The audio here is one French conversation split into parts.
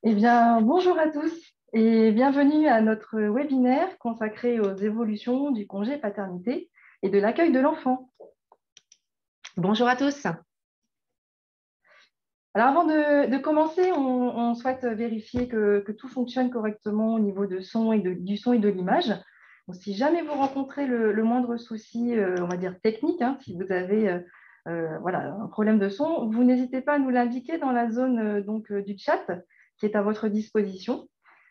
Eh bien, bonjour à tous et bienvenue à notre webinaire consacré aux évolutions du congé paternité et de l'accueil de l'enfant. Bonjour à tous. Alors, avant de commencer, on souhaite vérifier que tout fonctionne correctement au niveau du son et de l'image. Donc, si jamais vous rencontrez le moindre souci, on va dire technique, si vous avez voilà, un problème de son, vous n'hésitez pas à nous l'indiquer dans la zone du chat qui est à votre disposition.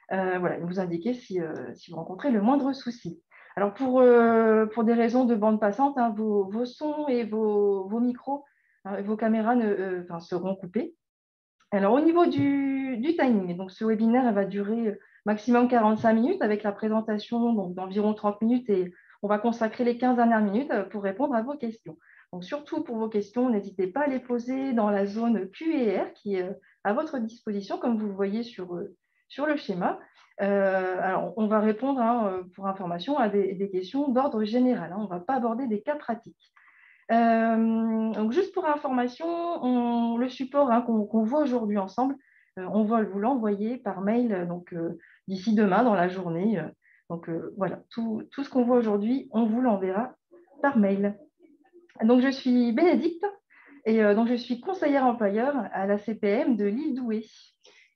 Voilà, vous indiquer si vous rencontrez le moindre souci. Alors, pour des raisons de bande passante, vos sons et vos micros, vos caméras seront coupés. Alors, au niveau du timing, donc ce webinaire va durer maximum 45 minutes avec la présentation d'environ 30 minutes et on va consacrer les 15 dernières minutes pour répondre à vos questions. Donc, surtout pour vos questions, n'hésitez pas à les poser dans la zone Q&R qui est à votre disposition, comme vous le voyez sur le schéma. Alors, on va répondre pour information à des questions d'ordre général. On ne va pas aborder des cas pratiques. Donc juste pour information, le support qu'on voit aujourd'hui ensemble, on va vous l'envoyer par mail d'ici demain dans la journée. Voilà, tout ce qu'on voit aujourd'hui, on vous l'enverra par mail. Donc je suis Bénédicte et donc je suis conseillère employeur à la CPM de l'île Douai.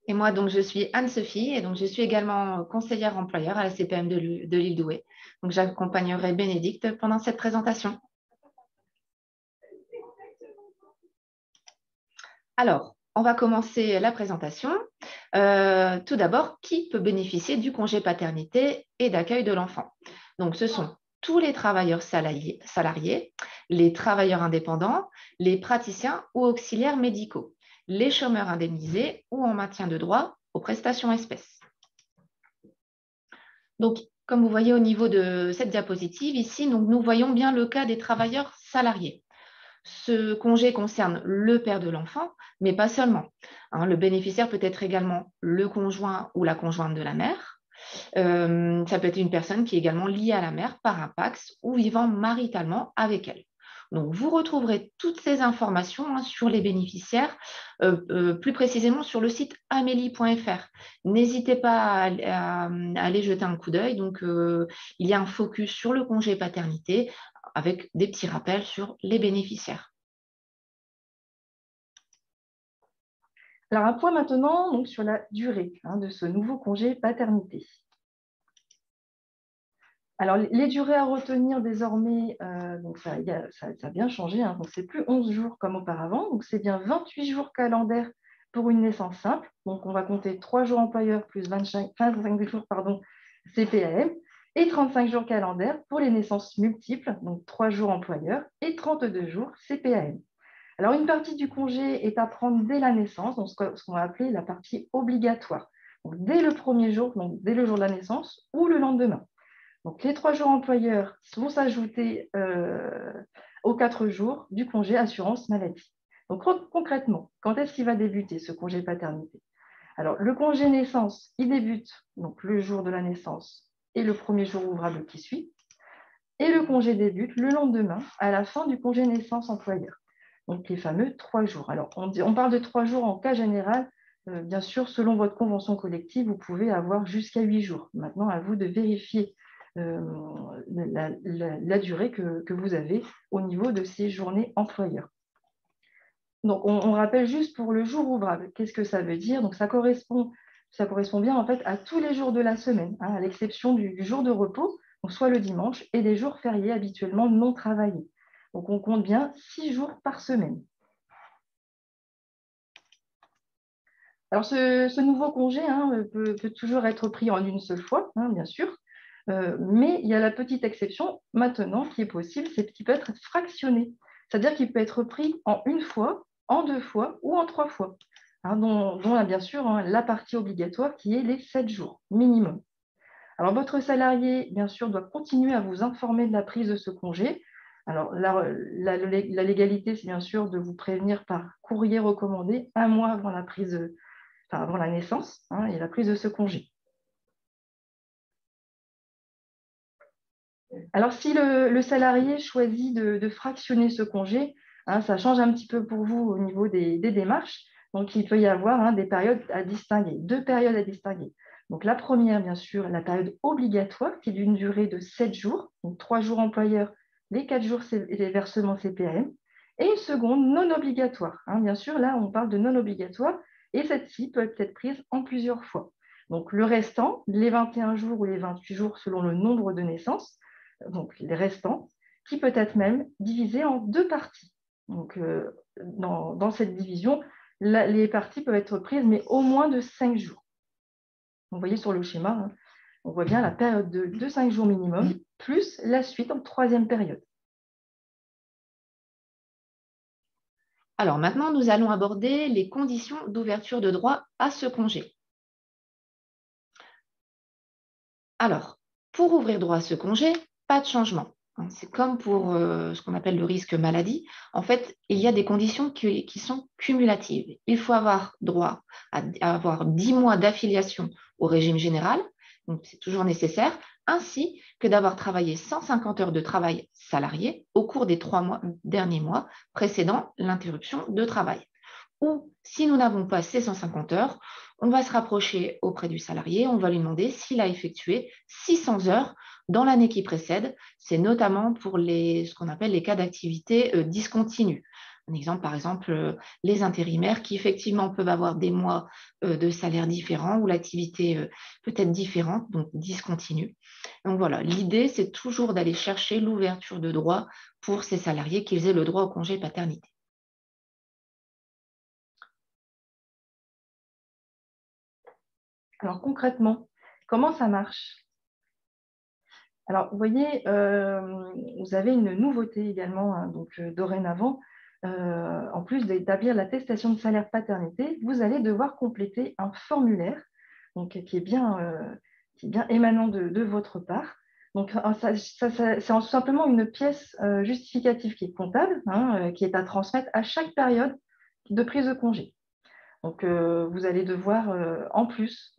Et moi, donc, je suis Anne-Sophie et donc, je suis également conseillère employeur à la CPM de l'île Douai. Donc, j'accompagnerai Bénédicte pendant cette présentation. Alors, on va commencer la présentation. Tout d'abord, qui peut bénéficier du congé paternité et d'accueil de l'enfant? Donc, ce sont tous les travailleurs salariés, les travailleurs indépendants, les praticiens ou auxiliaires médicaux, les chômeurs indemnisés ou en maintien de droit aux prestations espèces. Donc, comme vous voyez au niveau de cette diapositive ici, donc, nous voyons bien le cas des travailleurs salariés. Ce congé concerne le père de l'enfant, mais pas seulement. Le bénéficiaire peut être également le conjoint ou la conjointe de la mère. Ça peut être une personne qui est également liée à la mère par un PACS ou vivant maritalement avec elle. Donc, vous retrouverez toutes ces informations sur les bénéficiaires, plus précisément sur le site amélie.fr. N'hésitez pas à aller jeter un coup d'œil. Donc, il y a un focus sur le congé paternité avec des petits rappels sur les bénéficiaires. Alors, un point maintenant donc, sur la durée de ce nouveau congé paternité. Alors, les durées à retenir désormais, ça a bien changé. Donc, ce n'est plus 11 jours comme auparavant. Donc, c'est bien 28 jours calendaires pour une naissance simple. Donc, on va compter 3 jours employeurs plus 25 jours CPAM et 35 jours calendaires pour les naissances multiples, donc 3 jours employeurs et 32 jours CPAM. Alors, une partie du congé est à prendre dès la naissance, donc ce qu'on va appeler la partie obligatoire. Donc, dès le premier jour, donc dès le jour de la naissance ou le lendemain. Donc, les 3 jours employeurs vont s'ajouter aux 4 jours du congé assurance maladie. Donc, concrètement, quand est-ce qu'il va débuter ce congé paternité? Alors, le congé naissance, il débute donc, le jour de la naissance et le premier jour ouvrable qui suit. Et le congé débute le lendemain, à la fin du congé naissance employeur. Donc, les fameux 3 jours. Alors, on parle de 3 jours en cas général. Bien sûr, selon votre convention collective, vous pouvez avoir jusqu'à 8 jours. Maintenant, à vous de vérifier la durée que vous avez au niveau de ces journées employeurs. Donc, on rappelle juste pour le jour ouvrable, qu'est-ce que ça veut dire? Donc, ça correspond bien en fait à tous les jours de la semaine, à l'exception du jour de repos, donc soit le dimanche, et des jours fériés habituellement non travaillés. Donc, on compte bien 6 jours par semaine. Alors, ce nouveau congé peut toujours être pris en une seule fois, bien sûr. Mais il y a la petite exception maintenant qui est possible, c'est qu'il peut être fractionné. C'est-à-dire qu'il peut être pris en une fois, en 2 fois ou en 3 fois, dont bien sûr la partie obligatoire qui est les 7 jours minimum. Alors, votre salarié, bien sûr, doit continuer à vous informer de la prise de ce congé. Alors, la légalité, c'est bien sûr de vous prévenir par courrier recommandé 1 mois avant avant la naissance et la prise de ce congé. Alors, si le salarié choisit de fractionner ce congé, ça change un petit peu pour vous au niveau des démarches. Donc, il peut y avoir des périodes à distinguer, deux périodes à distinguer. Donc, la première, bien sûr, la période obligatoire, qui est d'une durée de 7 jours, donc 3 jours employeurs, les 4 jours les versements CPM, et une seconde non obligatoire. Bien sûr, là, on parle de non obligatoire, et celle-ci peut être prise en plusieurs fois. Donc, le restant, les 21 jours ou les 28 jours selon le nombre de naissances, donc les restants, qui peut être même divisé en deux parties. Donc, dans cette division, les parties peuvent être prises, mais au moins de 5 jours. Vous voyez sur le schéma, on voit bien la période de 5 jours minimum, plus la suite en troisième période. Alors maintenant, nous allons aborder les conditions d'ouverture de droit à ce congé. Alors, pour ouvrir droit à ce congé, pas de changement. C'est comme pour ce qu'on appelle le risque maladie. En fait, il y a des conditions qui sont cumulatives. Il faut avoir droit à avoir 10 mois d'affiliation au régime général, donc c'est toujours nécessaire, ainsi que d'avoir travaillé 150 heures de travail salarié au cours des 3 derniers mois précédant l'interruption de travail. Ou si nous n'avons pas ces 150 heures, on va se rapprocher auprès du salarié, on va lui demander s'il a effectué 600 heures dans l'année qui précède. C'est notamment pour ce qu'on appelle les cas d'activité discontinue. Un exemple, par exemple, les intérimaires qui effectivement peuvent avoir des mois de salaire différents ou l'activité peut être différente, donc discontinue. Donc voilà, l'idée, c'est toujours d'aller chercher l'ouverture de droit pour ces salariés qu'ils aient le droit au congé paternité. Alors concrètement, comment ça marche? Alors, vous voyez, vous avez une nouveauté également, donc dorénavant, en plus d'établir l'attestation de salaire paternité, vous allez devoir compléter un formulaire donc, qui est bien émanant de votre part. Donc, c'est simplement une pièce justificative qui est comptable, qui est à transmettre à chaque période de prise de congé. Donc, vous allez devoir, en plus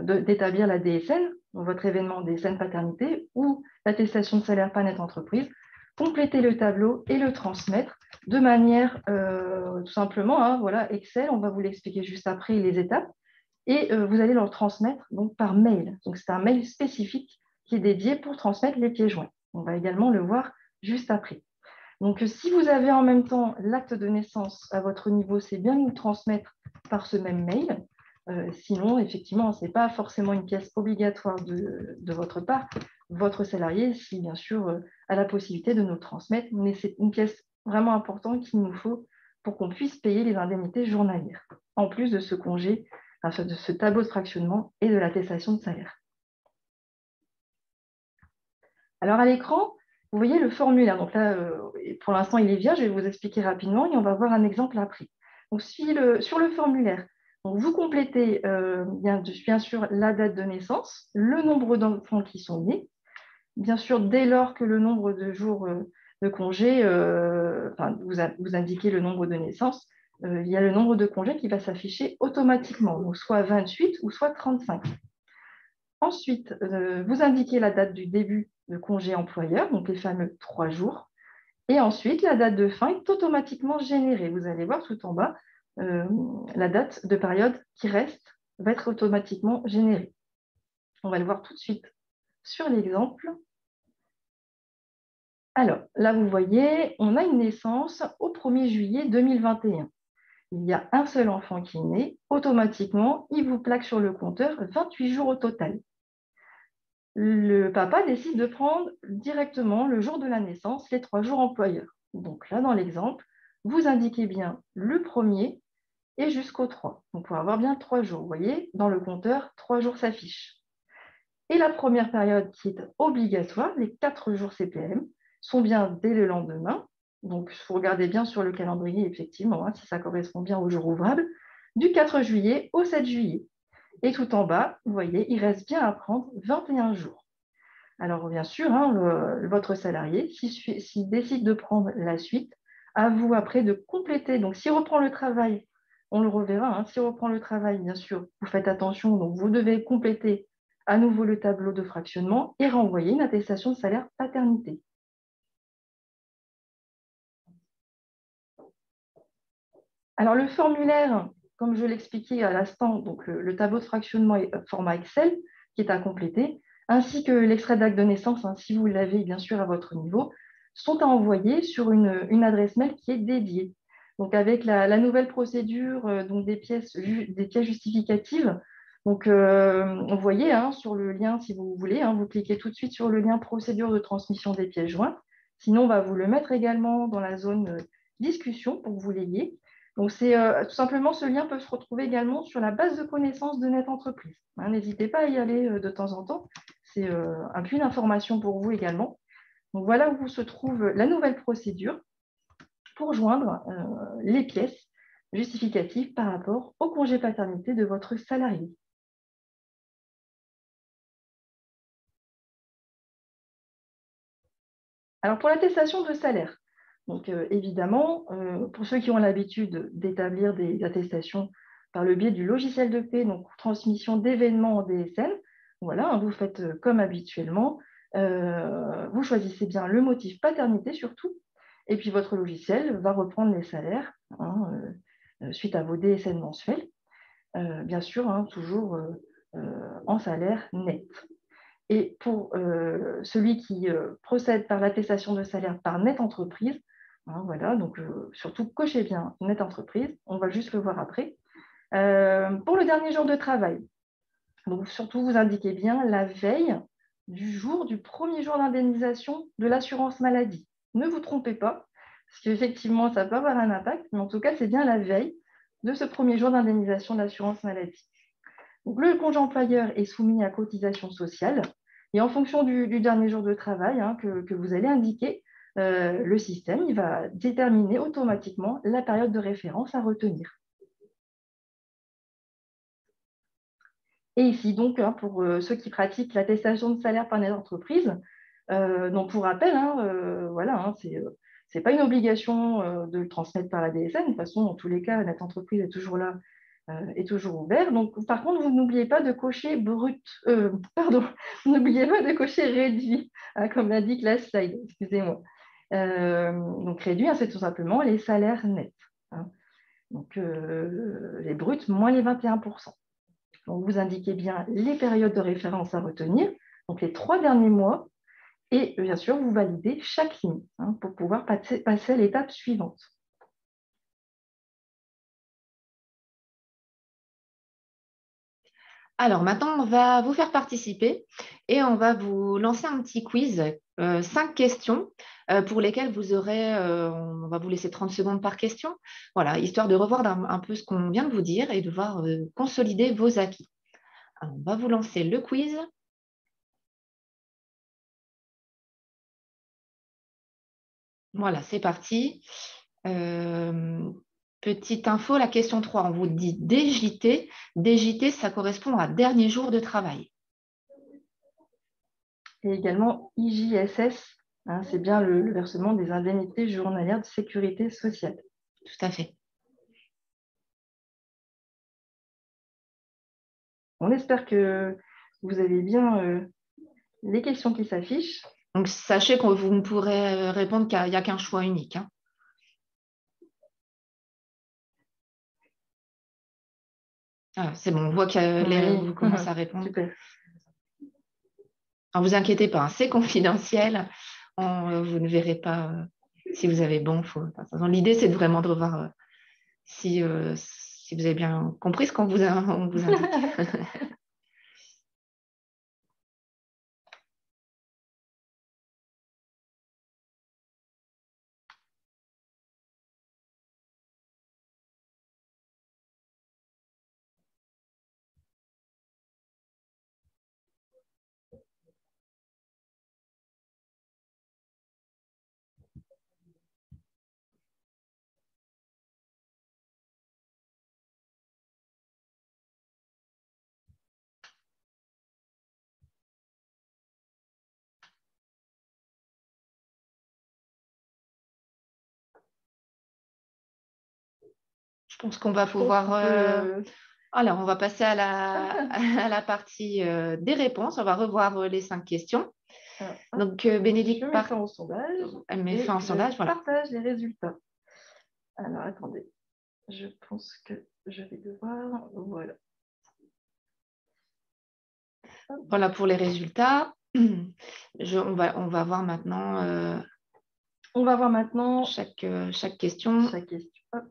d'établir la DSN, votre événement DSN paternité ou l'attestation de salaire pas net entreprise, compléter le tableau et le transmettre de manière tout simplement, voilà, Excel, on va vous l'expliquer juste après les étapes, et vous allez leur transmettre donc, par mail. Donc, c'est un mail spécifique qui est dédié pour transmettre les pieds joints. On va également le voir juste après. Donc, si vous avez en même temps l'acte de naissance à votre niveau, c'est bien de nous transmettre par ce même mail. Sinon, effectivement, ce n'est pas forcément une pièce obligatoire de votre part. Votre salarié, si bien sûr, a la possibilité de nous le transmettre, mais c'est une pièce vraiment importante qu'il nous faut pour qu'on puisse payer les indemnités journalières, en plus de ce congé, enfin, de ce tableau de fractionnement et de l'attestation de salaire. Alors, à l'écran, vous voyez le formulaire. Donc là, pour l'instant, il est vierge. Je vais vous expliquer rapidement et on va voir un exemple après. Donc, sur le formulaire, donc vous complétez bien sûr la date de naissance, le nombre d'enfants qui sont nés. Bien sûr, dès lors que le nombre de jours de congés, vous indiquez le nombre de naissances, il y a le nombre de congés qui va s'afficher automatiquement, donc soit 28 ou soit 35. Ensuite, vous indiquez la date du début de congé employeur, donc les fameux 3 jours. Et ensuite, la date de fin est automatiquement générée. Vous allez voir tout en bas, la date de période qui reste va être automatiquement générée. On va le voir tout de suite sur l'exemple. Alors, là, vous voyez, on a une naissance au 1er juillet 2021. Il y a un seul enfant qui est né. Automatiquement, il vous plaque sur le compteur 28 jours au total. Le papa décide de prendre directement le jour de la naissance, les 3 jours employeurs. Donc là, dans l'exemple, vous indiquez bien le 1er et jusqu'au 3. Donc pour avoir bien 3 jours. Vous voyez, dans le compteur, 3 jours s'affichent. Et la première période qui est obligatoire, les 4 jours CPM, sont bien dès le lendemain. Donc, il faut regarder bien sur le calendrier, effectivement, si ça correspond bien au jour ouvrable, du 4 juillet au 7 juillet. Et tout en bas, vous voyez, il reste bien à prendre 21 jours. Alors, bien sûr, votre salarié, s'il décide de prendre la suite, à vous après de compléter. Donc, s'il reprend le travail, on le reverra. S'il reprend le travail, bien sûr, vous faites attention. Donc, vous devez compléter à nouveau le tableau de fractionnement et renvoyer une attestation de salaire paternité. Alors, le formulaire comme je l'expliquais à l'instant, donc le tableau de fractionnement et format Excel qui est à compléter, ainsi que l'extrait d'acte de naissance, hein, si vous l'avez bien sûr à votre niveau, sont à envoyer sur une adresse mail qui est dédiée. Donc avec la nouvelle procédure donc des pièces justificatives, donc vous voyez hein, sur le lien si vous voulez, hein, vous cliquez tout de suite sur le lien procédure de transmission des pièces jointes. Sinon, on va vous le mettre également dans la zone discussion pour que vous l'ayez. Donc, c'est tout simplement, ce lien peut se retrouver également sur la base de connaissances de Net Entreprise. Hein, n'hésitez pas à y aller de temps en temps. C'est un puits d'information pour vous également. Donc, voilà où se trouve la nouvelle procédure pour joindre les pièces justificatives par rapport au congé paternité de votre salarié. Alors, pour l'attestation de salaire, donc évidemment, pour ceux qui ont l'habitude d'établir des attestations par le biais du logiciel de paie, donc transmission d'événements en DSN, voilà, hein, vous faites comme habituellement, vous choisissez bien le motif paternité surtout, et puis votre logiciel va reprendre les salaires hein, suite à vos DSN mensuels, bien sûr, hein, toujours en salaire net. Et pour celui qui procède par l'attestation de salaire par Net Entreprise, hein, voilà, donc surtout cochez bien Net Entreprise, on va juste le voir après. Pour le dernier jour de travail, donc surtout vous indiquez bien la veille du premier jour d'indemnisation de l'assurance maladie. Ne vous trompez pas, parce qu'effectivement ça peut avoir un impact, mais en tout cas c'est bien la veille de ce premier jour d'indemnisation de l'assurance maladie. Donc, le congé employeur est soumis à cotisation sociale et en fonction du dernier jour de travail hein, que vous allez indiquer, le système il va déterminer automatiquement la période de référence à retenir. Et ici, donc, hein, pour ceux qui pratiquent l'attestation de salaire par Net Entreprise, donc pour rappel, hein, voilà, hein, c'est pas une obligation de le transmettre par la DSN. De toute façon, dans tous les cas, Net Entreprise est toujours là est toujours ouvert. Donc, par contre, vous n'oubliez pas de cocher brut, pardon, vous n'oubliez pas de cocher réduit, hein, comme l'indique la slide, excusez-moi. Donc, réduit, hein, c'est tout simplement les salaires nets. Hein. Donc, les bruts moins les 21%. Donc, vous indiquez bien les périodes de référence à retenir, donc les 3 derniers mois, et bien sûr, vous validez chaque ligne hein, pour pouvoir passer à l'étape suivante. Alors maintenant, on va vous faire participer et on va vous lancer un petit quiz, 5 questions pour lesquelles vous aurez, on va vous laisser 30 secondes par question, voilà, histoire de revoir un peu ce qu'on vient de vous dire et de voir consolider vos acquis. Alors, on va vous lancer le quiz. Voilà, c'est parti. Petite info, la question 3, on vous dit DJT. DJT, ça correspond à dernier jour de travail. Et également IJSS, hein, c'est bien le versement des indemnités journalières de sécurité sociale. Tout à fait. On espère que vous avez bien les questions qui s'affichent. Donc, sachez que vous ne pourrez répondre qu'il n'y a qu'un choix unique. Hein. Ah, c'est bon, on voit que vous commencez à répondre. Super. Ne vous inquiétez pas, hein, c'est confidentiel. Vous ne verrez pas si vous avez bon. L'idée, c'est vraiment de revoir si vous avez bien compris ce qu'on vous indique. Je pense qu'on va pouvoir... Alors, on va passer à la partie des réponses. On va revoir les 5 questions. Donc, Bénédicte, je mets ça en sondage. Elle met fin en sondage. Voilà. Partage les résultats. Alors, attendez. Je pense que je vais devoir... Voilà. Voilà pour les résultats. On va voir maintenant On va voir maintenant chaque question. chaque question. Hop.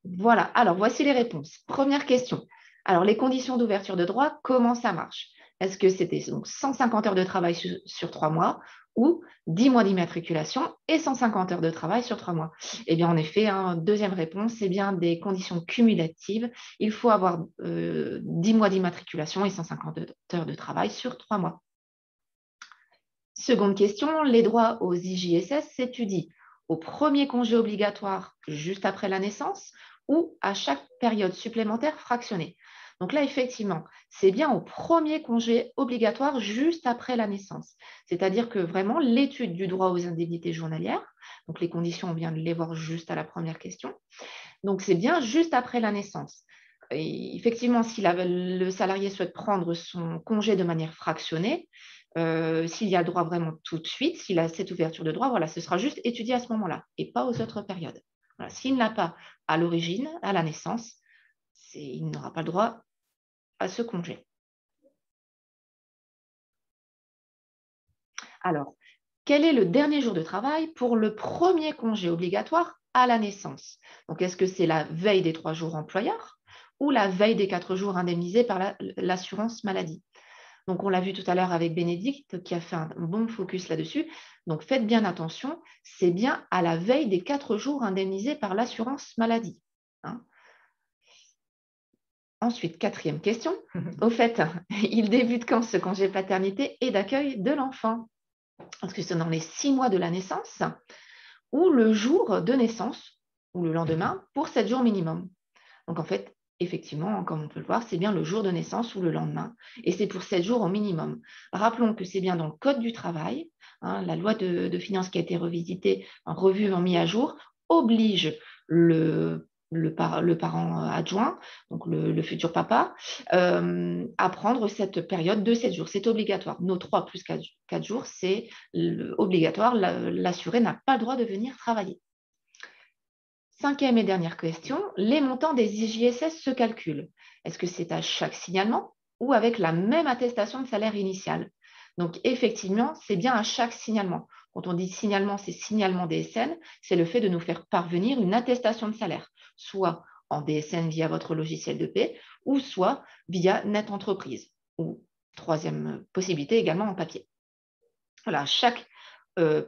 Voilà, alors voici les réponses. Première question. Alors, les conditions d'ouverture de droit, comment ça marche? Est-ce que c'était donc 150 heures de travail sur 3 mois ou 10 mois d'immatriculation et 150 heures de travail sur 3 mois? Eh bien, en effet, deuxième réponse, c'est bien des conditions cumulatives. Il faut avoir 10 mois d'immatriculation et 150 heures de travail sur 3 mois. Seconde question, les droits aux IJSS s'étudient au premier congé obligatoire juste après la naissance ou à chaque période supplémentaire fractionnée. Donc là, effectivement, c'est bien au premier congé obligatoire juste après la naissance. C'est-à-dire que vraiment, l'étude du droit aux indemnités journalières, donc les conditions, on vient de les voir juste à la première question, donc c'est bien juste après la naissance. Et effectivement, si le salarié souhaite prendre son congé de manière fractionnée, s'il y a le droit vraiment tout de suite, s'il a cette ouverture de droit, voilà, ce sera juste étudié à ce moment-là et pas aux autres périodes. Voilà. S'il n'a pas à l'origine, à la naissance, il n'aura pas le droit à ce congé. Alors, quel est le dernier jour de travail pour le premier congé obligatoire à la naissance? Donc, est-ce que c'est la veille des 3 jours employeurs ou la veille des 4 jours indemnisés par l'assurance maladie? Donc, on l'a vu tout à l'heure avec Bénédicte qui a fait un bon focus là-dessus. Donc, faites bien attention, c'est bien à la veille des 4 jours indemnisés par l'assurance maladie. Ensuite, quatrième question. Au fait, il débute quand ce congé paternité et d'accueil de l'enfant? Est-ce que c'est dans les 6 mois de la naissance ou le jour de naissance ou le lendemain pour 7 jours minimum? Donc, en fait, effectivement, comme on peut le voir, c'est bien le jour de naissance ou le lendemain, et c'est pour 7 jours au minimum. Rappelons que c'est bien dans le Code du travail, la loi de finances qui a été revisitée, revue, mis à jour, oblige le parent adjoint, donc le futur papa, à prendre cette période de 7 jours. C'est obligatoire. Nos 3 plus 4 jours, c'est obligatoire. L'assuré n'a pas le droit de venir travailler. Cinquième et dernière question, les montants des IJSS se calculent. Est-ce que c'est à chaque signalement ou avec la même attestation de salaire initial? Donc, effectivement, c'est bien à chaque signalement. Quand on dit signalement, c'est signalement DSN, c'est le fait de nous faire parvenir une attestation de salaire, soit en DSN via votre logiciel de paie, ou soit via Net Entreprise, ou troisième possibilité également en papier. Voilà, chaque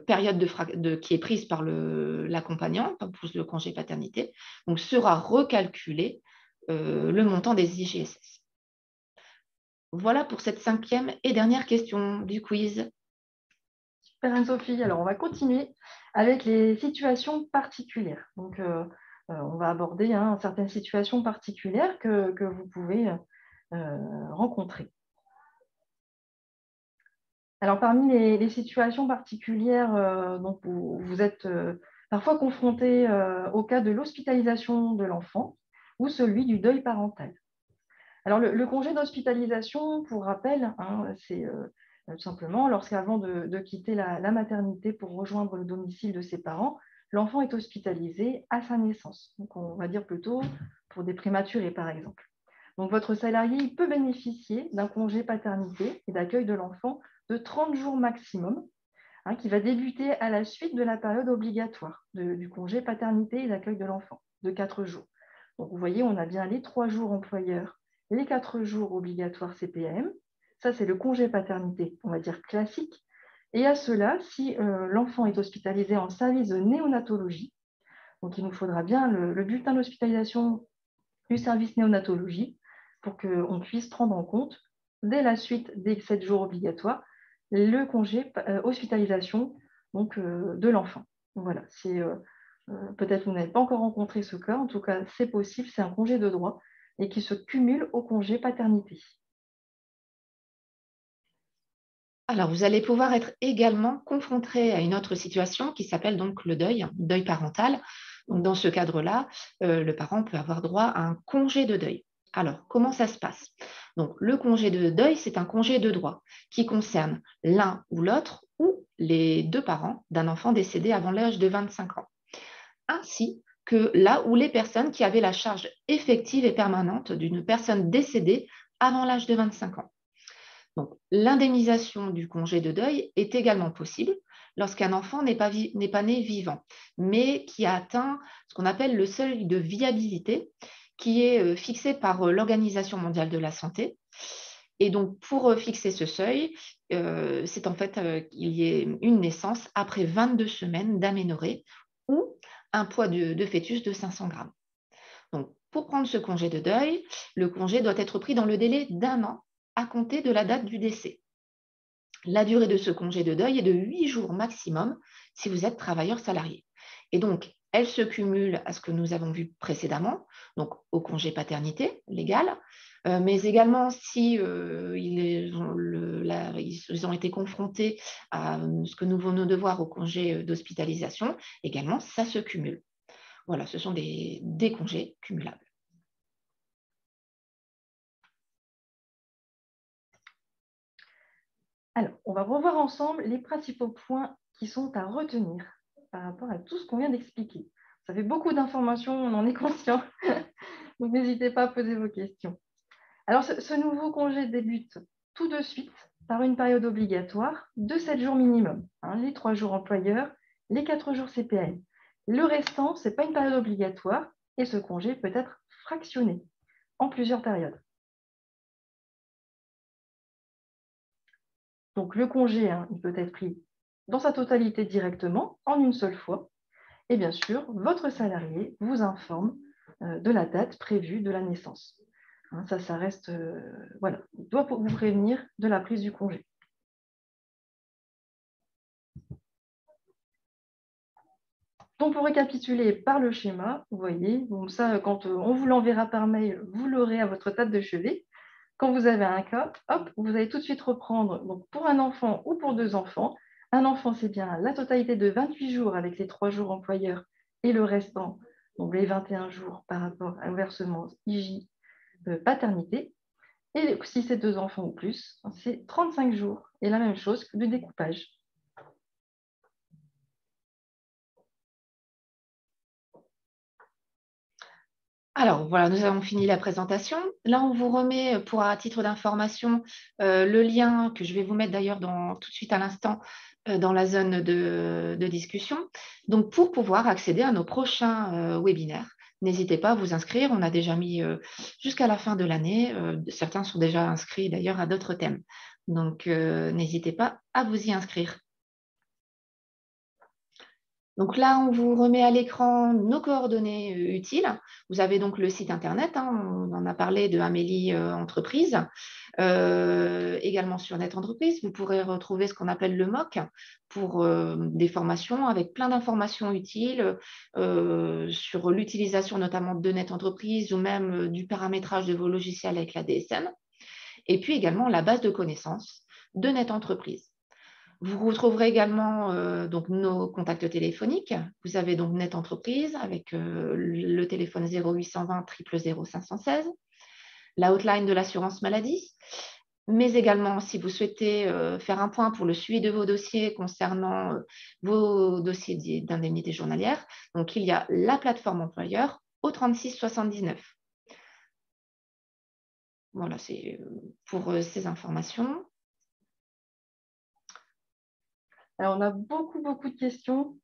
période qui est prise par l'accompagnant, pour le congé paternité, donc sera recalculé le montant des IJSS. Voilà pour cette cinquième et dernière question du quiz. Super Anne-Sophie. Alors, on va continuer avec les situations particulières. Donc, on va aborder certaines situations particulières que vous pouvez rencontrer. Alors, parmi les situations particulières, donc vous êtes parfois confronté au cas de l'hospitalisation de l'enfant ou celui du deuil parental. Alors, le congé d'hospitalisation, pour rappel, c'est tout simplement lorsqu'avant de quitter la maternité pour rejoindre le domicile de ses parents, l'enfant est hospitalisé à sa naissance. Donc, on va dire plutôt pour des prématurés, par exemple. Donc, votre salarié peut bénéficier d'un congé paternité et d'accueil de l'enfant de 30 jours maximum, qui va débuter à la suite de la période obligatoire du congé paternité et d'accueil de l'enfant, de 4 jours. Donc, vous voyez, on a bien les 3 jours employeurs, les 4 jours obligatoires CPM. Ça, c'est le congé paternité, on va dire classique. Et à cela, si l'enfant est hospitalisé en service de néonatologie, donc il nous faudra bien le bulletin d'hospitalisation du service néonatologie pour qu'on puisse prendre en compte, dès la suite des 7 jours obligatoires, le congé hospitalisation donc, de l'enfant. Voilà, peut-être vous n'avez pas encore rencontré ce cas, en tout cas c'est possible, c'est un congé de droit et qui se cumule au congé paternité. Alors, vous allez pouvoir être également confronté à une autre situation qui s'appelle donc le deuil parental. Donc, dans ce cadre-là, le parent peut avoir droit à un congé de deuil. Alors, comment ça se passe? Donc, le congé de deuil, c'est un congé de droit qui concerne l'un ou l'autre ou les deux parents d'un enfant décédé avant l'âge de 25 ans, ainsi que là où les personnes qui avaient la charge effective et permanente d'une personne décédée avant l'âge de 25 ans. Donc, l'indemnisation du congé de deuil est également possible lorsqu'un enfant n'est pas né vivant, mais qui a atteint ce qu'on appelle le seuil de viabilité, qui est fixé par l'Organisation mondiale de la santé. Et donc, pour fixer ce seuil, c'est en fait qu'il y ait une naissance après 22 semaines d'aménorrhée ou un poids de fœtus de 500 grammes. Donc, pour prendre ce congé de deuil, le congé doit être pris dans le délai d'1 an à compter de la date du décès. La durée de ce congé de deuil est de 8 jours maximum si vous êtes travailleur salarié. Et donc, elle se cumule à ce que nous avons vu précédemment, donc au congé paternité légal, mais également si ils ont été confrontés à ce que nous venons de voir au congé d'hospitalisation, également, ça se cumule. Voilà, ce sont des congés cumulables. Alors, on va revoir ensemble les principaux points qui sont à retenir par rapport à tout ce qu'on vient d'expliquer. Ça fait beaucoup d'informations, on en est conscient. Donc, n'hésitez pas à poser vos questions. Alors, ce nouveau congé débute tout de suite par une période obligatoire de 7 jours minimum. Les 3 jours employeurs, les 4 jours CPN. Le restant, ce n'est pas une période obligatoire et ce congé peut être fractionné en plusieurs périodes. Donc, le congé, il peut être pris dans sa totalité directement, en une seule fois. Et bien sûr, votre salarié vous informe de la date prévue de la naissance. Ça reste, voilà, il doit vous prévenir de la prise du congé. Donc, pour récapituler par le schéma, vous voyez, donc ça, quand on vous l'enverra par mail, vous l'aurez à votre table de chevet. Quand vous avez un cas, hop, vous allez tout de suite reprendre. Donc, pour un enfant ou pour 2 enfants, un enfant, c'est bien la totalité de 28 jours avec les 3 jours employeurs et le restant, donc les 21 jours par rapport au versement IJ paternité. Et si c'est 2 enfants ou plus, c'est 35 jours. Et la même chose que le découpage. Alors voilà, nous avons fini la présentation. Là, on vous remet, à titre d'information, le lien que je vais vous mettre d'ailleurs tout de suite à l'instant dans la zone de discussion. Donc, pour pouvoir accéder à nos prochains webinaires, n'hésitez pas à vous inscrire. On a déjà mis jusqu'à la fin de l'année. Certains sont déjà inscrits d'ailleurs à d'autres thèmes. Donc, n'hésitez pas à vous y inscrire. Donc là, on vous remet à l'écran nos coordonnées utiles. Vous avez donc le site internet, on en a parlé de Amélie Entreprise. Également sur Net Entreprise, vous pourrez retrouver ce qu'on appelle le MOOC pour des formations avec plein d'informations utiles sur l'utilisation notamment de Net Entreprise ou même du paramétrage de vos logiciels avec la DSM. Et puis également la base de connaissances de Net Entreprise. Vous retrouverez également donc nos contacts téléphoniques. Vous avez donc Net Entreprise avec le téléphone 0820 000 516, la hotline de l'assurance maladie, mais également si vous souhaitez faire un point pour le suivi de vos dossiers concernant vos dossiers d'indemnité journalière. Donc, il y a la plateforme employeur au 36 79. Voilà, c'est pour ces informations. Alors, on a beaucoup de questions.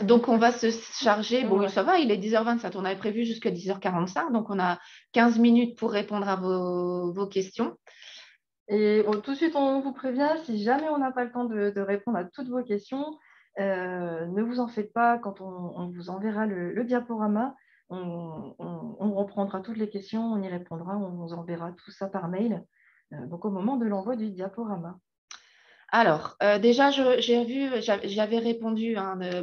Donc, on va se charger. Bon, Ouais. ça va, il est 10h27. On avait prévu jusqu'à 10h45. Donc, on a 15 minutes pour répondre à vos questions. Et tout de suite, on vous prévient, si jamais on n'a pas le temps de répondre à toutes vos questions, ne vous en faites pas. Quand on vous enverra le diaporama, on reprendra toutes les questions, on y répondra, on vous enverra tout ça par mail. Donc, au moment de l'envoi du diaporama. Alors, déjà, j'avais répondu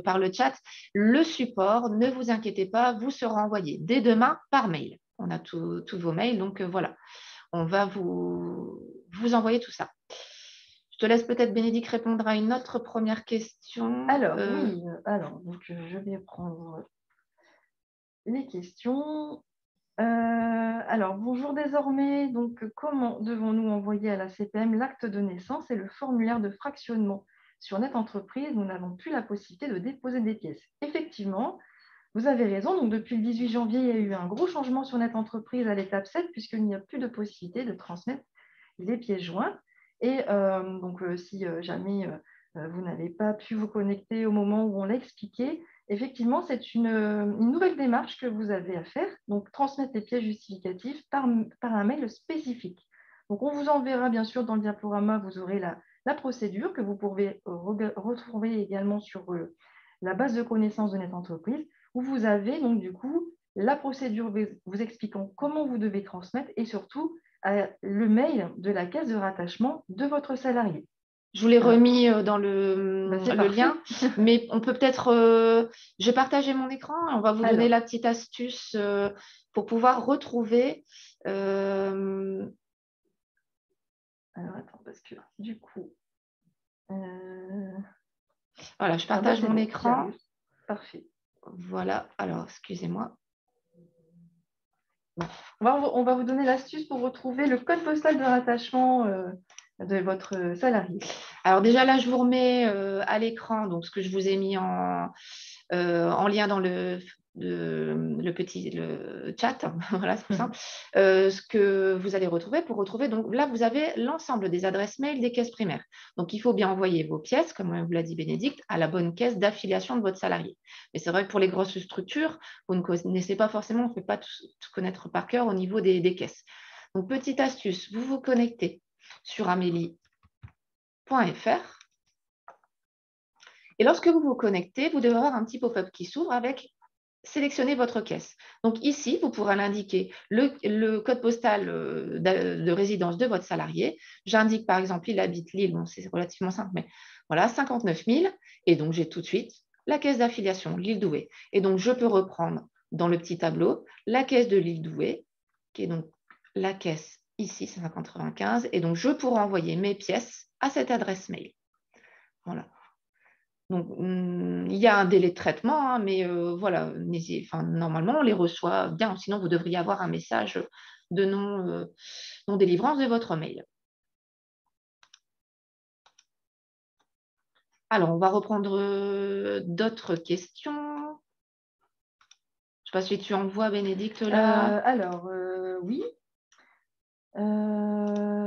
par le chat. Le support, ne vous inquiétez pas, vous sera envoyé dès demain par mail. On a tous vos mails, donc voilà. On va vous envoyer tout ça. Je te laisse peut-être, Bénédicte, répondre à une autre première question. Alors, oui, donc, je vais prendre les questions. Alors, bonjour désormais. Donc, comment devons-nous envoyer à la CPM l'acte de naissance et le formulaire de fractionnement sur Net Entreprise, nous n'avons plus la possibilité de déposer des pièces. Effectivement, vous avez raison. Donc, depuis le 18 janvier, il y a eu un gros changement sur Net Entreprise à l'étape 7, puisqu'il n'y a plus de possibilité de transmettre les pièces jointes. Et si jamais vous n'avez pas pu vous connecter au moment où on l'a expliqué, effectivement, c'est une nouvelle démarche que vous avez à faire. Donc, transmettre les pièces justificatives par un mail spécifique. Donc, on vous enverra, bien sûr, dans le diaporama, vous aurez la procédure que vous pouvez retrouver également sur la base de connaissances de Net Entreprise, où vous avez donc du coup la procédure vous expliquant comment vous devez transmettre et surtout le mail de la caisse de rattachement de votre salarié. Je vous l'ai remis dans le lien, mais on peut peut-être, je vais partager mon écran, on va vous donner la petite astuce pour pouvoir retrouver. Alors, attends, parce que du coup... Voilà, je partage mon écran. Parfait. Voilà, alors, excusez-moi. On va vous donner l'astuce pour retrouver le code postal de rattachement de votre salarié. Alors déjà là, je vous remets à l'écran donc ce que je vous ai mis en lien dans le chat, voilà, c'est simple, ce que vous allez retrouver pour retrouver. Donc là, vous avez l'ensemble des adresses mail des caisses primaires. Donc, il faut bien envoyer vos pièces, comme vous l'a dit Bénédicte, à la bonne caisse d'affiliation de votre salarié. Mais c'est vrai que pour les grosses structures, vous ne connaissez pas forcément, on ne peut pas tout connaître par cœur au niveau des caisses. Donc, petite astuce, vous vous connectez sur amélie.fr. Et lorsque vous vous connectez, vous devez avoir un petit pop-up qui s'ouvre avec « Sélectionnez votre caisse ». Donc ici, vous pourrez l'indiquer le code postal de résidence de votre salarié. J'indique par exemple, il habite Lille, bon, c'est relativement simple, mais voilà, 59 000. Et donc, j'ai tout de suite la caisse d'affiliation, l'île Douai. Et donc, je peux reprendre dans le petit tableau la caisse de l'île Douai, qui est donc la caisse ici, 595. Et donc, je pourrai envoyer mes pièces à cette adresse mail. Voilà. Donc, il y a un délai de traitement, hein, mais voilà, normalement, on les reçoit bien. Sinon, vous devriez avoir un message de non-délivrance de votre mail. Alors, on va reprendre d'autres questions. Je ne sais pas si tu en vois, Bénédicte, là. Oui.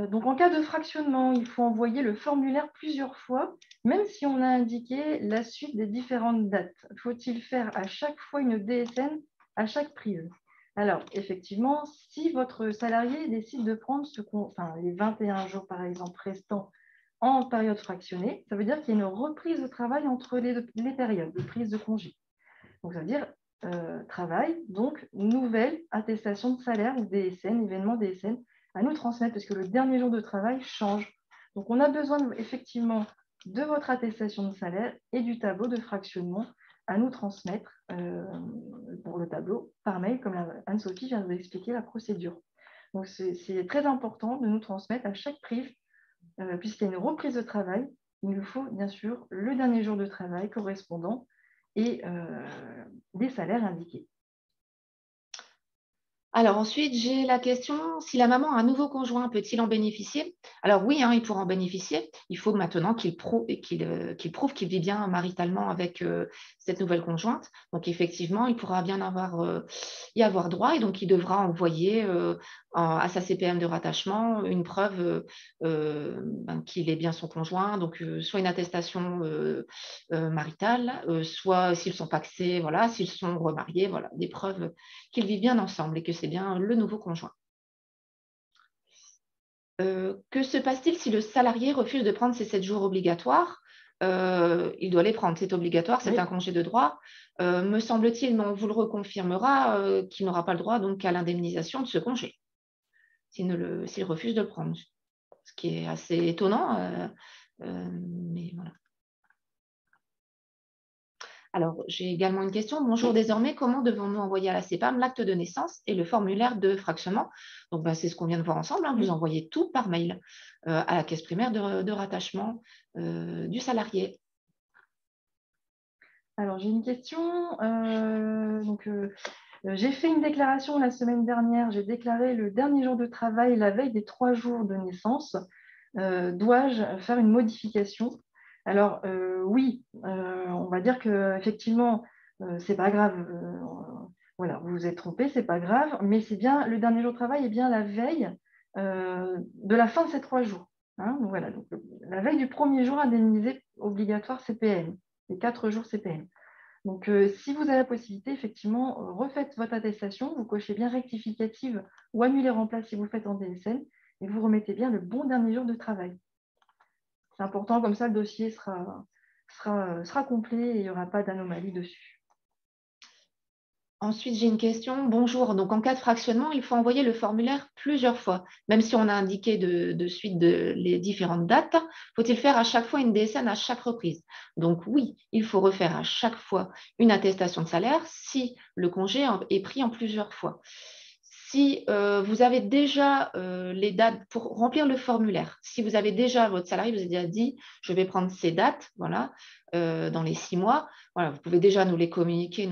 Donc, en cas de fractionnement, il faut envoyer le formulaire plusieurs fois, même si on a indiqué la suite des différentes dates. Faut-il faire à chaque fois une DSN à chaque prise? Alors, effectivement, si votre salarié décide de prendre les 21 jours, par exemple, restants en période fractionnée, ça veut dire qu'il y a une reprise de travail entre les périodes de prise de congé. Donc, ça veut dire travail, donc nouvelle attestation de salaire ou DSN, événement DSN, à nous transmettre parce que le dernier jour de travail change. Donc, on a besoin effectivement de votre attestation de salaire et du tableau de fractionnement à nous transmettre pour le tableau par mail, comme Anne-Sophie vient de vous expliquer la procédure. Donc, c'est très important de nous transmettre à chaque prise, puisqu'il y a une reprise de travail, il nous faut bien sûr le dernier jour de travail correspondant et des salaires indiqués. Alors ensuite, j'ai la question, si la maman a un nouveau conjoint, peut-il en bénéficier? Alors oui, hein, il pourra en bénéficier. Il faut maintenant qu'il prouve qu'il vit bien maritalement avec cette nouvelle conjointe. Donc effectivement, il pourra bien y avoir droit et donc il devra envoyer à sa CPM de rattachement une preuve qu'il est bien son conjoint, donc soit une attestation maritale, soit s'ils sont pacsés, voilà, s'ils sont remariés, voilà, des preuves qu'ils vivent bien ensemble et que c'est bien le nouveau conjoint. Que se passe-t-il si le salarié refuse de prendre ses 7 jours obligatoires? Il doit les prendre, c'est obligatoire, c'est un congé de droit. Me semble-t-il, mais on vous le reconfirmera, qu'il n'aura pas le droit donc à l'indemnisation de ce congé s'il refuse de le prendre. Ce qui est assez étonnant, mais voilà. Alors, j'ai également une question. Bonjour, désormais, comment devons-nous envoyer à la CPAM l'acte de naissance et le formulaire de fractionnement? Donc, c'est ce qu'on vient de voir ensemble. Hein. Vous envoyez tout par mail à la caisse primaire de rattachement du salarié. Alors, j'ai une question. J'ai fait une déclaration la semaine dernière. J'ai déclaré le dernier jour de travail la veille des 3 jours de naissance. Dois-je faire une modification? Alors, oui, on va dire qu'effectivement, c'est pas grave. Voilà, vous vous êtes trompé, c'est pas grave, mais c'est bien le dernier jour de travail est bien la veille de la fin de ces 3 jours. Hein. Donc, voilà, donc, la veille du premier jour indemnisé obligatoire CPN, les 4 jours CPN. Donc, si vous avez la possibilité, effectivement, refaites votre attestation, vous cochez bien rectificative ou annulez remplace si vous le faites en DSN et vous remettez bien le bon dernier jour de travail. C'est important, comme ça, le dossier sera complet et il n'y aura pas d'anomalie dessus. Ensuite, j'ai une question. Bonjour. Donc, en cas de fractionnement, il faut envoyer le formulaire plusieurs fois. Même si on a indiqué de suite les différentes dates, faut-il faire à chaque fois une DSN à chaque reprise? Donc, oui, il faut refaire à chaque fois une attestation de salaire si le congé est pris en plusieurs fois. Si vous avez déjà les dates pour remplir le formulaire, si vous avez déjà votre salarié, vous avez déjà dit, je vais prendre ces dates, voilà, dans les 6 mois, voilà, vous pouvez déjà nous les communiquer et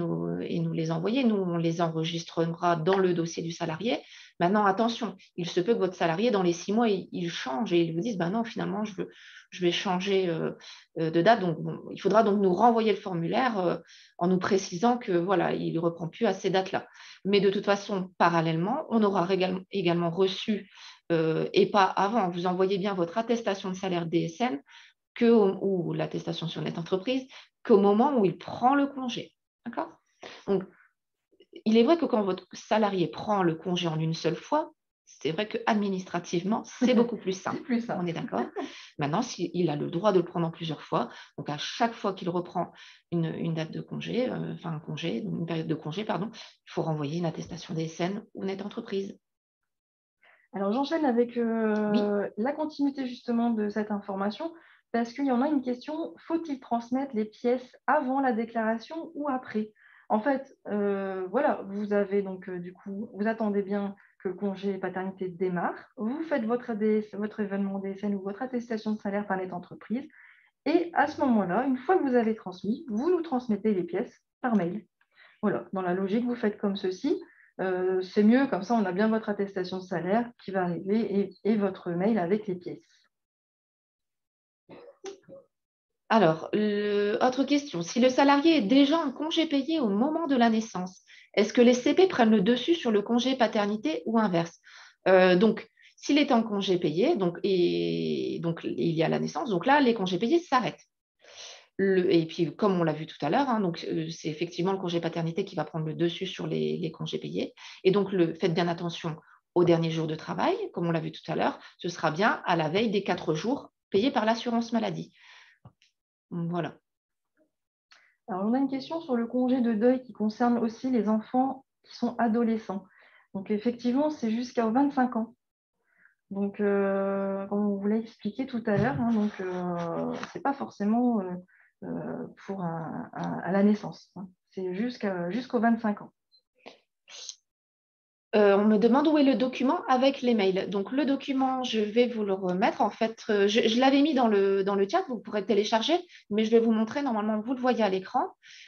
nous les envoyer. Nous, on les enregistrera dans le dossier du salarié. Maintenant, attention, il se peut que votre salarié, dans les 6 mois, il change et il vous dise, ben non, finalement, je vais changer de date. Donc, bon, il faudra donc nous renvoyer le formulaire en nous précisant que voilà, il ne reprend plus à ces dates-là. Mais de toute façon, parallèlement, on aura également reçu, et pas avant, vous envoyez bien votre attestation de salaire DSN ou l'attestation sur net entreprise qu'au moment où il prend le congé. D'accord? Donc, il est vrai que quand votre salarié prend le congé en une seule fois, c'est vrai qu'administrativement, c'est beaucoup plus simple. Plus simple. On est d'accord? Maintenant, s'il a le droit de le prendre en plusieurs fois, donc à chaque fois qu'il reprend une date de congé, enfin un congé, une période de congé, pardon, il faut renvoyer une attestation DSN ou net entreprise. Alors, j'enchaîne avec Oui. la continuité justement de cette information parce qu'il y en a une question, faut-il transmettre les pièces avant la déclaration ou après? En fait, voilà, vous avez donc du coup, vous attendez bien que le congé paternité démarre, vous faites votre événement DSN ou votre attestation de salaire par net entreprise et à ce moment-là, une fois que vous avez transmis, vous nous transmettez les pièces par mail. Voilà, dans la logique, vous faites comme ceci. C'est mieux, comme ça, on a bien votre attestation de salaire qui va arriver et votre mail avec les pièces. Alors, autre question. Si le salarié est déjà en congé payé au moment de la naissance, est-ce que les CP prennent le dessus sur le congé paternité ou inverse? Donc, s'il est en congé payé, et donc il y a la naissance, donc là, les congés payés s'arrêtent. Et puis, comme on l'a vu tout à l'heure, hein, donc c'est effectivement le congé paternité qui va prendre le dessus sur les congés payés. Et donc, faites bien attention au dernier jour de travail, comme on l'a vu tout à l'heure, ce sera bien à la veille des 4 jours payés par l'assurance maladie. Voilà. Alors, on a une question sur le congé de deuil qui concerne aussi les enfants qui sont adolescents. Donc, effectivement, c'est jusqu'à 25 ans. Donc, comme on vous l'a expliqué tout à l'heure, hein, donc ce n'est pas forcément pour à la naissance. Hein. C'est jusqu'aux 25 ans. On me demande où est le document avec les mails. Donc, le document, je vais vous le remettre. En fait, je l'avais mis dans le chat, vous pourrez le télécharger, mais je vais vous montrer, normalement, vous le voyez à l'écran.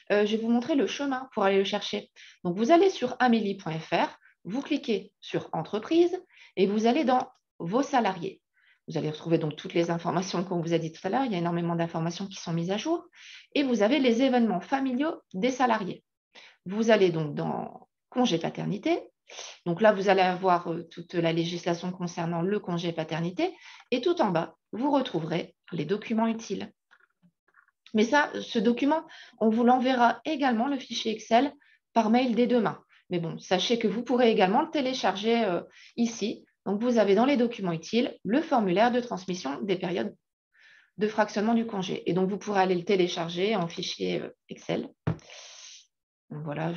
Je vais vous montrer le chemin pour aller le chercher. Donc, vous allez sur amélie.fr, vous cliquez sur Entreprise et vous allez dans Vos salariés. Vous allez retrouver donc toutes les informations qu'on vous a dit tout à l'heure. Il y a énormément d'informations qui sont mises à jour. Et vous avez les événements familiaux des salariés. Vous allez donc dans Congé paternité. Donc là, vous allez avoir toute la législation concernant le congé paternité et tout en bas, vous retrouverez les documents utiles. Mais ça, ce document, on vous l'enverra également, le fichier Excel, par mail dès demain. Mais bon, sachez que vous pourrez également le télécharger ici. Donc, vous avez dans les documents utiles le formulaire de transmission des périodes de fractionnement du congé. Et donc, vous pourrez aller le télécharger en fichier Excel. Donc, voilà,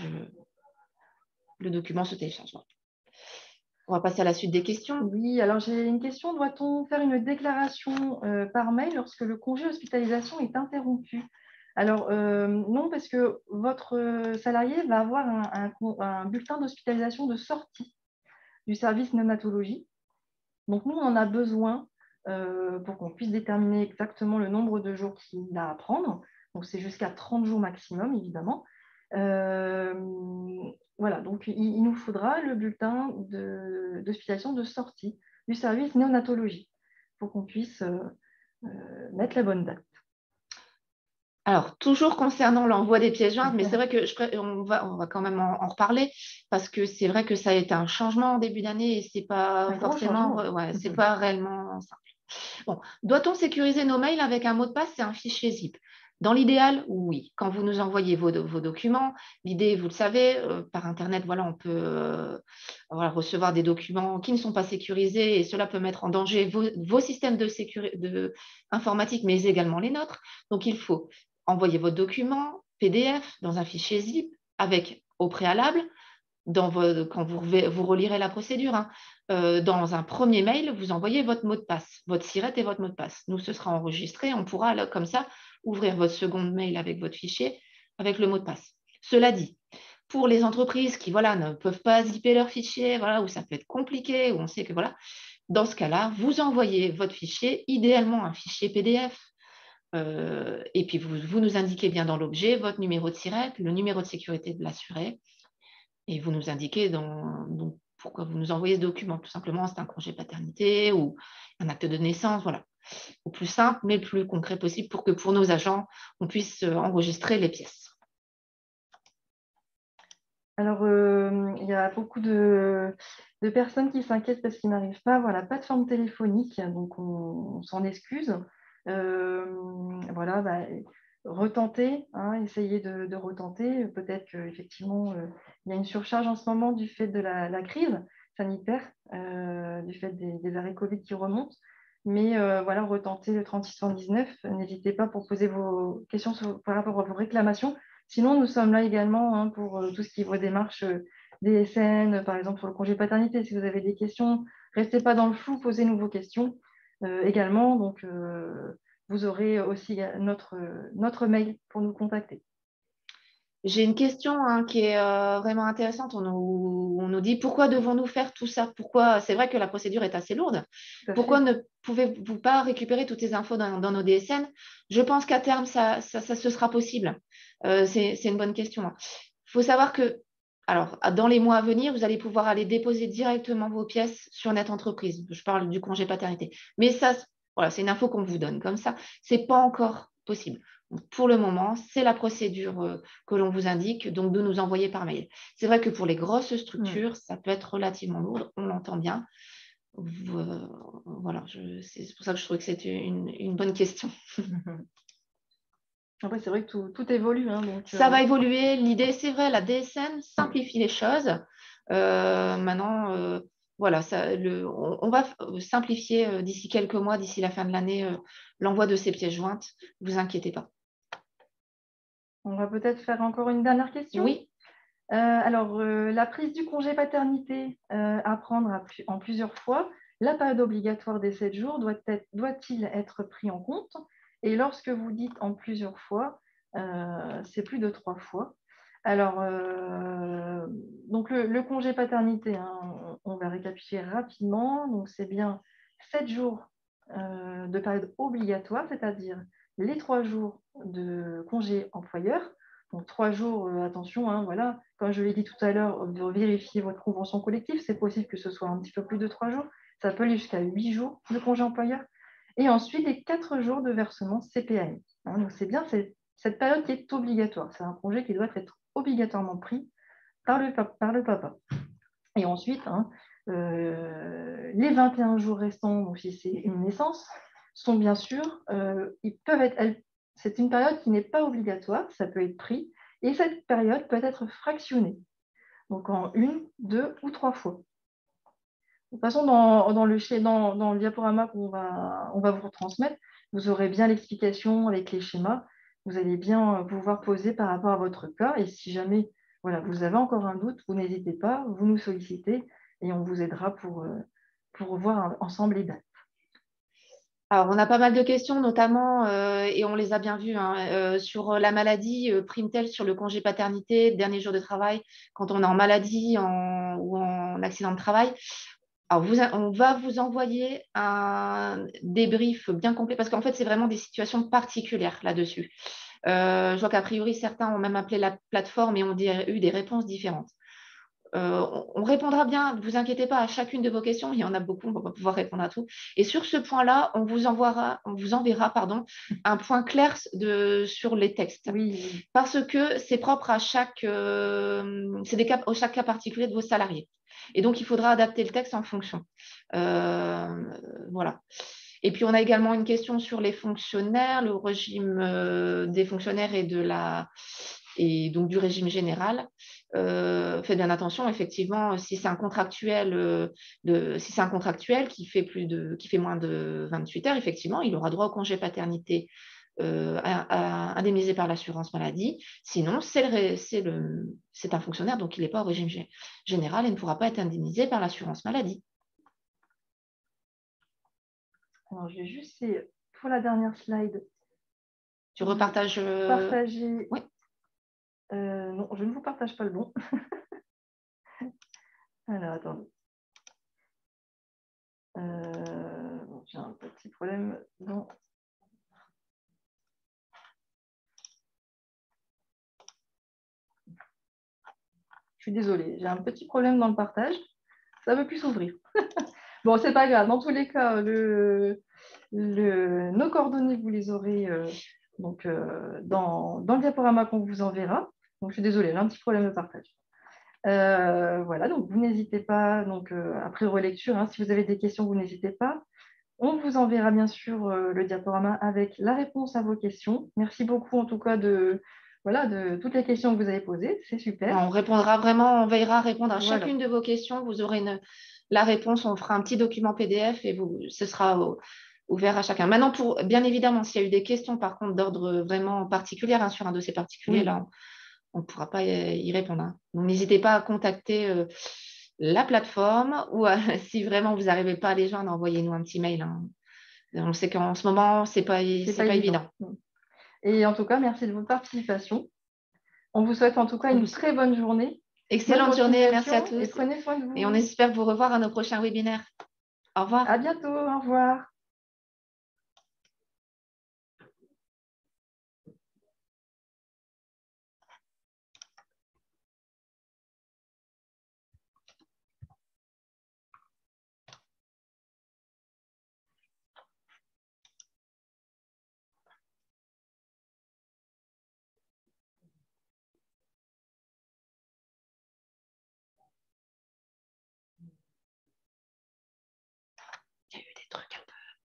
le document se télécharge. On va passer à la suite des questions. Oui, alors j'ai une question. Doit-on faire une déclaration par mail lorsque le congé hospitalisation est interrompu? Alors, non, parce que votre salarié va avoir un bulletin d'hospitalisation de sortie du service néonatologie. Donc, nous, on en a besoin pour qu'on puisse déterminer exactement le nombre de jours qu'il a à prendre. Donc, c'est jusqu'à 30 jours maximum, évidemment. Voilà, donc il nous faudra le bulletin d'hospitalisation de sortie du service néonatologie pour qu'on puisse mettre la bonne date. Alors, toujours concernant l'envoi des pièces jointes, mais c'est vrai que on va quand même en reparler parce que c'est vrai que ça a été un changement en début d'année et c'est pas Un gros forcément, changement. ouais, c'est pas réellement simple. Bon, doit-on sécuriser nos mails avec un mot de passe? C'est un fichier zip. Dans l'idéal, oui. Quand vous nous envoyez vos documents, l'idée, vous le savez, par Internet, voilà, on peut voilà, recevoir des documents qui ne sont pas sécurisés et cela peut mettre en danger vos systèmes informatiques, mais également les nôtres. Donc, il faut envoyer vos documents PDF dans un fichier zip avec, au préalable, quand vous relirez la procédure, hein, dans un premier mail, vous envoyez votre mot de passe, votre SIRET et votre mot de passe. Nous, ce sera enregistré. On pourra, là, comme ça, ouvrir votre second mail avec votre fichier, avec le mot de passe. Cela dit, pour les entreprises qui voilà, ne peuvent pas zipper leur fichier, voilà, où ça peut être compliqué, où on sait que voilà, dans ce cas-là, vous envoyez votre fichier, idéalement un fichier PDF. Et puis, vous nous indiquez bien dans l'objet votre numéro de SIRET, le numéro de sécurité de l'assuré, et vous nous indiquez donc, pourquoi vous nous envoyez ce document. Tout simplement, c'est un congé paternité ou un acte de naissance, voilà. Au plus simple, mais le plus concret possible pour que pour nos agents, on puisse enregistrer les pièces. Alors, il y a beaucoup de personnes qui s'inquiètent parce qu'ils n'arrivent pas à avoir la plateforme téléphonique, donc on s'en excuse. Voilà, retenter, hein, essayer de retenter. Peut-être qu'effectivement, il y a une surcharge en ce moment du fait de la crise sanitaire, du fait des arrêts Covid qui remontent. Mais voilà, retenter le 3619. N'hésitez pas pour poser vos questions par rapport à vos réclamations. Sinon, nous sommes là également, hein, pour tout ce qui est vos démarches DSN, par exemple sur le congé paternité. Si vous avez des questions, restez pas dans le flou, posez-nous vos questions également. Donc, vous aurez aussi notre mail pour nous contacter. J'ai une question qui est vraiment intéressante. On nous dit pourquoi devons-nous faire tout ça? Pourquoi? C'est vrai que la procédure est assez lourde. Pourquoi ne pouvez-vous pas récupérer toutes ces infos dans nos DSN? Je pense qu'à terme, ça ce sera possible. C'est une bonne question. Il faut savoir que, alors, dans les mois à venir, vous allez pouvoir aller déposer directement vos pièces sur Net Entreprise. Je parle du congé paternité. Mais ça, voilà, c'est une info qu'on vous donne comme ça. Ce n'est pas encore possible. Pour le moment, c'est la procédure que l'on vous indique, donc de nous envoyer par mail. C'est vrai que pour les grosses structures, ça peut être relativement lourd, on l'entend bien. Voilà, c'est pour ça que je trouve que c'est une bonne question. Après, c'est vrai que tout évolue, hein, donc, ça va évoluer. L'idée, c'est vrai, la DSN simplifie les choses. Maintenant, voilà, on va simplifier d'ici quelques mois, d'ici la fin de l'année, l'envoi de ces pièces jointes. Ne vous inquiétez pas. On va peut-être faire encore une dernière question. Oui. Alors, la prise du congé paternité à prendre en plusieurs fois, la période obligatoire des 7 jours doit-il être pris en compte? Et lorsque vous dites en plusieurs fois, c'est plus de 3 fois. Alors, donc le congé paternité, hein, on va récapituler rapidement. Donc, c'est bien 7 jours de période obligatoire, c'est-à-dire les 3 jours de congé employeur. Donc, 3 jours, attention, hein, voilà, comme je l'ai dit tout à l'heure, de vérifier votre convention collective. C'est possible que ce soit un petit peu plus de 3 jours. Ça peut aller jusqu'à 8 jours de congé employeur. Et ensuite, les 4 jours de versement CPAM. Hein, donc, c'est bien cette période qui est obligatoire. C'est un congé qui doit être obligatoirement pris par le papa. Et ensuite, hein, les 21 jours restants, donc si c'est une naissance, sont bien sûr, ils peuvent être, c'est une période qui n'est pas obligatoire, ça peut être pris, et cette période peut être fractionnée, donc en 1, 2 ou 3 fois. De toute façon, dans le diaporama on va vous retransmettre, vous aurez bien l'explication avec les schémas. Vous allez bien pouvoir poser par rapport à votre cas. Et si jamais voilà, vous avez encore un doute, vous n'hésitez pas, vous nous sollicitez et on vous aidera pour voir ensemble les dates. Alors, on a pas mal de questions, notamment, et on les a bien vues, hein, sur la maladie, prime-t-elle sur le congé paternité, dernier jour de travail, quand on est en maladie ou en accident de travail. Alors, on va vous envoyer un débrief bien complet, parce qu'en fait, c'est vraiment des situations particulières là-dessus. Je vois qu'a priori, certains ont même appelé la plateforme et ont eu des réponses différentes. On répondra bien, ne vous inquiétez pas, à chacune de vos questions. Il y en a beaucoup, on va pouvoir répondre à tout. Et sur ce point-là, on vous enverra un point clair sur les textes. Oui. Parce que c'est propre à chaque cas particulier de vos salariés. Et donc, il faudra adapter le texte en fonction. Voilà. Et puis, on a également une question sur les fonctionnaires, le régime des fonctionnaires et donc du régime général. Faites bien attention, effectivement, si c'est un contractuel, qui fait moins de 28 heures, effectivement, il aura droit au congé paternité indemnisé par l'assurance maladie. Sinon, c'est un fonctionnaire, donc il n'est pas au régime général et ne pourra pas être indemnisé par l'assurance maladie. Alors, je vais juste essayer pour la dernière slide. Tu repartages Partager. Oui. Non, je ne vous partage pas le bon. Alors, attendez. J'ai un petit problème dans... Je suis désolée, j'ai un petit problème dans le partage. Ça ne veut plus s'ouvrir. Bon, c'est pas grave. Dans tous les cas, nos coordonnées, vous les aurez dans le diaporama qu'on vous enverra. Donc, je suis désolée, j'ai un petit problème de partage. Voilà, donc vous n'hésitez pas, donc, après relecture, hein, si vous avez des questions, vous n'hésitez pas. On vous enverra bien sûr le diaporama avec la réponse à vos questions. Merci beaucoup en tout cas de toutes les questions que vous avez posées. C'est super. On répondra vraiment, on veillera à répondre à chacune Voilà. de vos questions. Vous aurez la réponse, on fera un petit document PDF et ce sera ouvert à chacun. Maintenant, bien évidemment, s'il y a eu des questions par contre d'ordre vraiment particulier sur un dossier particulier, Oui. là, on ne pourra pas y répondre. Hein. Donc, n'hésitez pas à contacter la plateforme ou si vraiment vous n'arrivez pas à les joindre, envoyez-nous un petit mail. Hein. On sait qu'en ce moment, ce n'est pas évident. Et en tout cas, merci de votre participation. On vous souhaite en tout cas une très bonne journée. Excellente journée, merci à tous. Et prenez soin de vous. Et on espère vous revoir à nos prochains webinaires. Au revoir. À bientôt, au revoir.